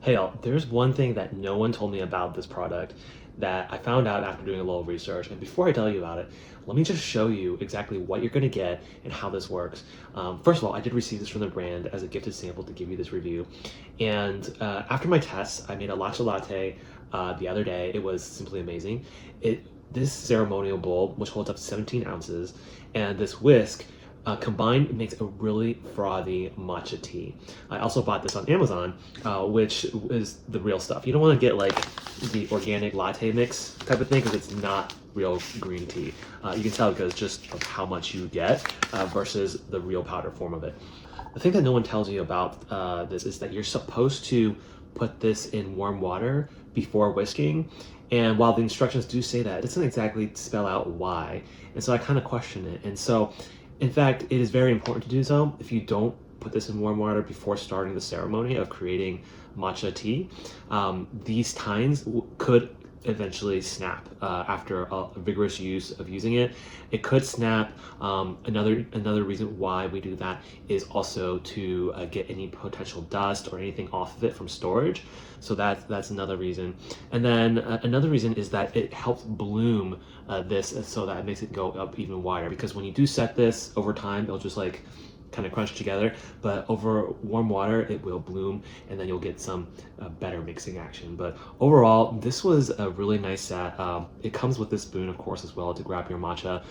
Hey y'all, there's one thing that no one told me about this product that I found out after doing a little research. And before I tell you about it, let me just show you exactly what you're gonna get and how this works. First of all, I did receive this from the brand as a gifted sample to give you this review. And after my tests, I made a matcha latte the other day. It was simply amazing. This ceremonial bowl, which holds up to 17 ounces, and this whisk combined, it makes a really frothy matcha tea. I also bought this on Amazon, which is the real stuff. You don't want to get like the organic latte mix type of thing because it's not real green tea. You can tell because just of how much you get versus the real powder form of it. The thing that no one tells you about this is that you're supposed to put this in warm water before whisking. And while the instructions do say that, it doesn't exactly spell out why. And so I kind of question it. And so, in fact, it is very important to do so. If you don't put this in warm water before starting the ceremony of creating matcha tea, these tines could eventually snap after a vigorous use of using it. It could snap. Another reason why we do that is also to get any potential dust or anything off of it from storage. So that's another reason. And then another reason is that it helps bloom this so that it makes it go up even wider. Because when you do set this over time, it'll just like kind of crunch together, but over warm water it will bloom and then you'll get some better mixing action. But overall, this was a really nice set. It comes with this spoon, of course, as well to grab your matcha.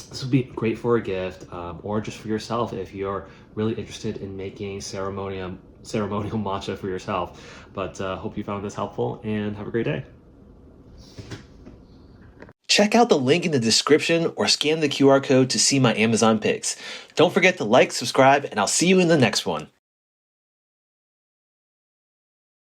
This would be great for a gift or just for yourself if you're really interested in making ceremonial matcha for yourself. But hope you found this helpful and have a great day. Check out the link in the description or scan the QR code to see my Amazon picks. Don't forget to like, subscribe, and I'll see you in the next one.